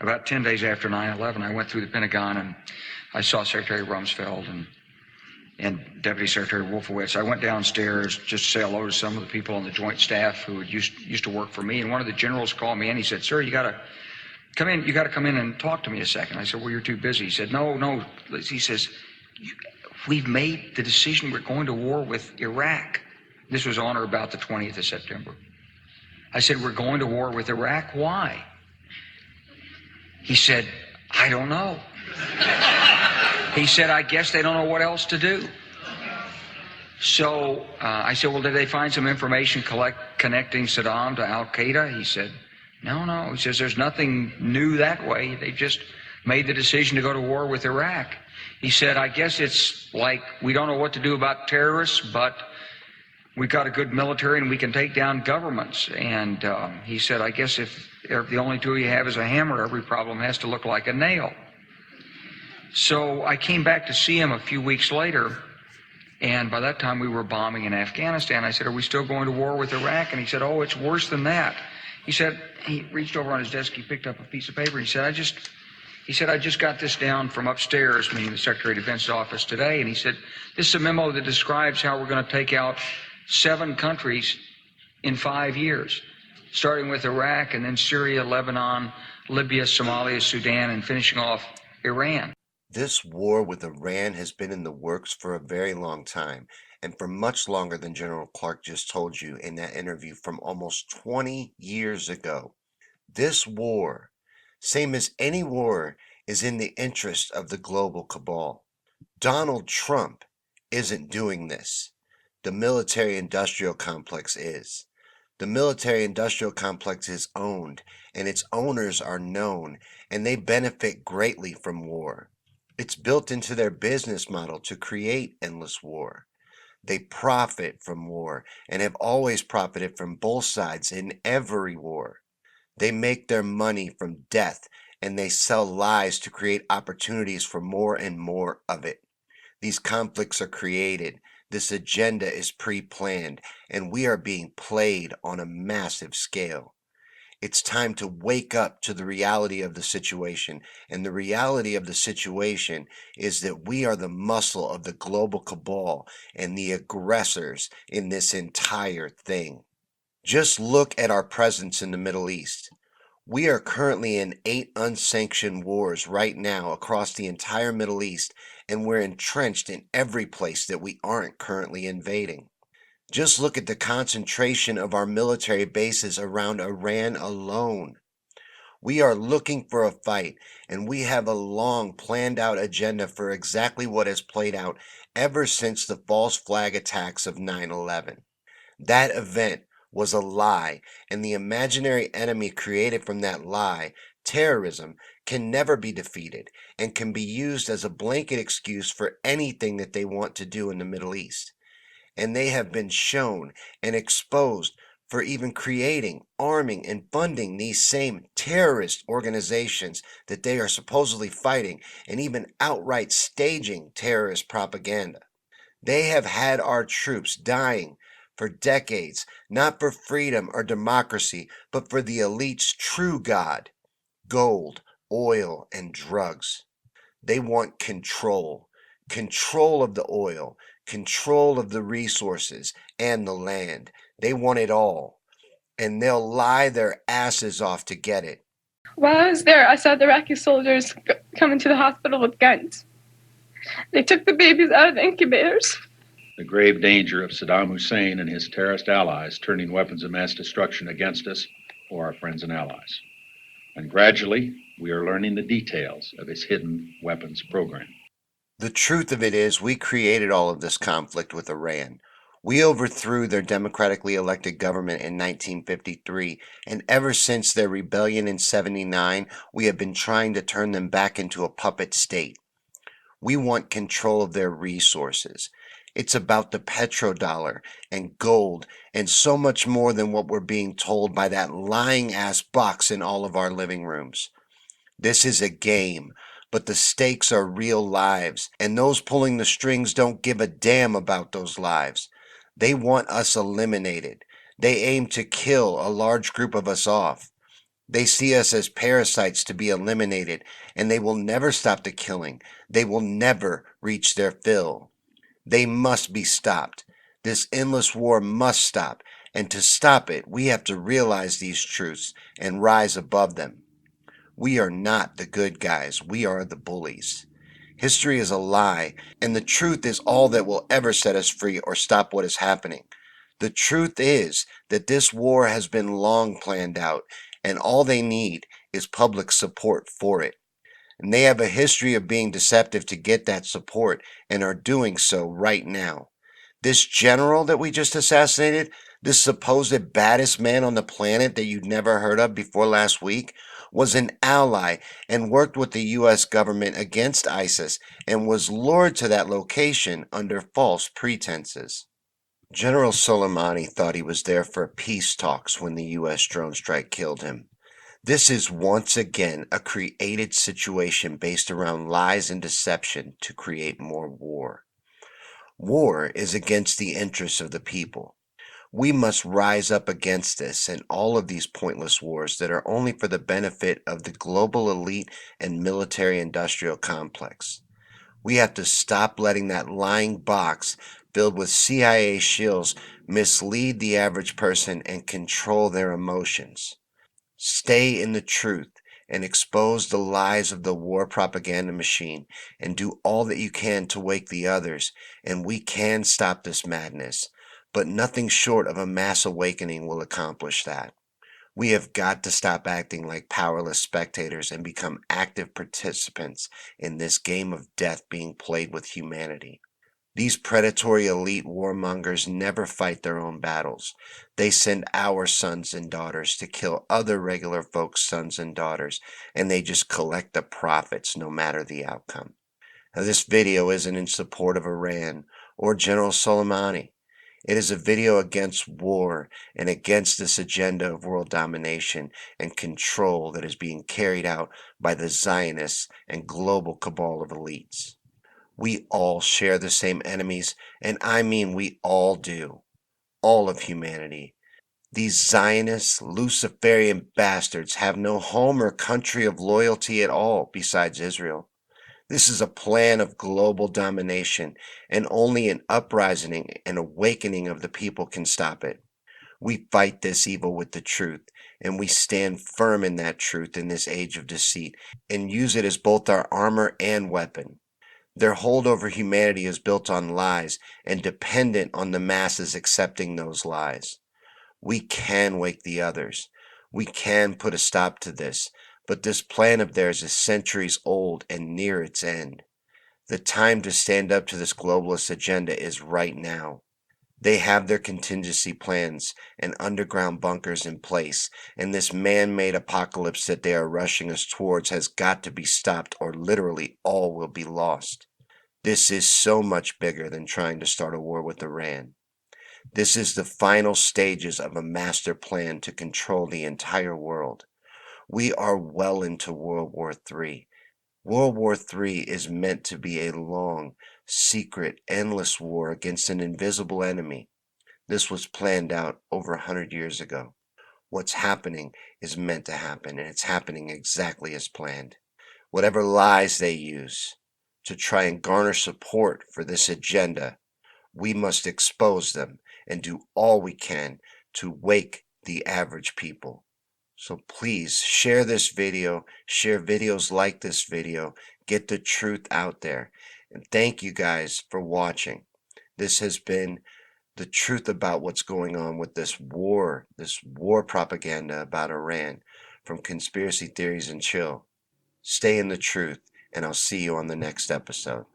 About 10 days after 9/11, I went through the Pentagon and I saw Secretary Rumsfeld and Deputy Secretary Wolfowitz. I went downstairs just to say hello to some of the people on the Joint Staff who used to work for me, and one of the generals called me in. He said, "Sir, you got to come in. You got to come in and talk to me a second." I said, "Well, you're too busy." He said, "No." He says, "We've made the decision. We're going to war with Iraq." This was on or about the 20th of September. I said, "We're going to war with Iraq. Why?" He said, "I don't know." He said, "I guess they don't know what else to do." So I said, "Well, did they find some information connecting Saddam to Al-Qaeda?" He said, No. He says, "There's nothing new that way. They just made the decision to go to war with Iraq." He said, "I guess it's like we don't know what to do about terrorists, but we've got a good military and we can take down governments." And he said, "I guess if the only tool you have is a hammer, every problem has to look like a nail." So I came back to see him a few weeks later, and by that time we were bombing in Afghanistan. I said, "Are we still going to war with Iraq?" And he said, "Oh, it's worse than that." He said, he reached over on his desk, he picked up a piece of paper, he said, I just got this down from upstairs," meaning the Secretary of Defense's office today, and he said, "This is a memo that describes how we're going to take out 7 countries in 5 years, starting with Iraq and then Syria, Lebanon, Libya, Somalia, Sudan, and finishing off Iran." This war with Iran has been in the works for a very long time, and for much longer than General Clark just told you in that interview from almost 20 years ago. This war, same as any war, is in the interest of the global cabal. Donald Trump isn't doing this. The military-industrial complex is. The military-industrial complex is owned, and its owners are known, and they benefit greatly from war. It's built into their business model to create endless war. They profit from war and have always profited from both sides in every war. They make their money from death, and they sell lies to create opportunities for more and more of it. These conflicts are created. This agenda is pre-planned, and we are being played on a massive scale. It's time to wake up to the reality of the situation, and the reality of the situation is that we are the muscle of the global cabal and the aggressors in this entire thing. Just look at our presence in the Middle East. We are currently in 8 unsanctioned wars right now across the entire Middle East, and we're entrenched in every place that we aren't currently invading. Just look at the concentration of our military bases around Iran alone. We are looking for a fight, and we have a long planned out agenda for exactly what has played out ever since the false flag attacks of 9/11. That event was a lie, and the imaginary enemy created from that lie, terrorism, can never be defeated and can be used as a blanket excuse for anything that they want to do in the Middle East. And they have been shown and exposed for even creating, arming, and funding these same terrorist organizations that they are supposedly fighting, and even outright staging terrorist propaganda. They have had our troops dying for decades, not for freedom or democracy, but for the elite's true god, gold, oil, and drugs. They want control of the oil, control of the resources and the land. They want it all, and they'll lie their asses off to get it. While I was there, I saw the Iraqi soldiers come into the hospital with guns. They took the babies out of the incubators. The grave danger of Saddam Hussein and his terrorist allies turning weapons of mass destruction against us or our friends and allies. And gradually, we are learning the details of his hidden weapons program. The truth of it is, we created all of this conflict with Iran. We overthrew their democratically elected government in 1953, and ever since their rebellion in 79, we have been trying to turn them back into a puppet state. We want control of their resources. It's about the petrodollar and gold and so much more than what we're being told by that lying ass box in all of our living rooms. This is a game, but the stakes are real lives, and those pulling the strings don't give a damn about those lives. They want us eliminated. They aim to kill a large group of us off. They see us as parasites to be eliminated, and they will never stop the killing. They will never reach their fill. They must be stopped. This endless war must stop, and to stop it, we have to realize these truths and rise above them. We are not the good guys, we are the bullies. History is a lie, and the truth is all that will ever set us free or stop what is happening. The truth is that this war has been long planned out, and all they need is public support for it. And they have a history of being deceptive to get that support and are doing so right now. This general that we just assassinated, this supposed baddest man on the planet that you'd never heard of before last week, was an ally and worked with the US government against ISIS and was lured to that location under false pretenses. General Soleimani thought he was there for peace talks when the US drone strike killed him. This is once again a created situation based around lies and deception to create more war. War is against the interests of the people. We must rise up against this and all of these pointless wars that are only for the benefit of the global elite and military industrial complex. We have to stop letting that lying box filled with CIA shills mislead the average person and control their emotions. Stay in the truth and expose the lies of the war propaganda machine and do all that you can to wake the others, and we can stop this madness. But nothing short of a mass awakening will accomplish that. We have got to stop acting like powerless spectators and become active participants in this game of death being played with humanity. These predatory elite warmongers never fight their own battles. They send our sons and daughters to kill other regular folks' sons and daughters, and they just collect the profits no matter the outcome. Now, this video isn't in support of Iran or General Soleimani. It is a video against war and against this agenda of world domination and control that is being carried out by the Zionists and global cabal of elites. We all share the same enemies, and I mean we all do. All of humanity. These Zionist, Luciferian bastards have no home or country of loyalty at all besides Israel. This is a plan of global domination, and only an uprising and awakening of the people can stop it. We fight this evil with the truth, and we stand firm in that truth in this age of deceit, and use it as both our armor and weapon. Their hold over humanity is built on lies and dependent on the masses accepting those lies. We can wake the others. We can put a stop to this, but this plan of theirs is centuries old and near its end. The time to stand up to this globalist agenda is right now. They have their contingency plans and underground bunkers in place, and this man-made apocalypse that they are rushing us towards has got to be stopped or literally all will be lost. This is so much bigger than trying to start a war with Iran. This is the final stages of a master plan to control the entire world. We are well into World War III. World War III is meant to be a long, secret, endless war against an invisible enemy. This was planned out over 100 years ago. What's happening is meant to happen, and it's happening exactly as planned. Whatever lies they use to try and garner support for this agenda, we must expose them and do all we can to wake the average people. So please share this video, share videos like this video, get the truth out there. And thank you guys for watching. This has been the truth about what's going on with this war propaganda about Iran from Conspiracy Theories and Chill. Stay in the truth, and I'll see you on the next episode.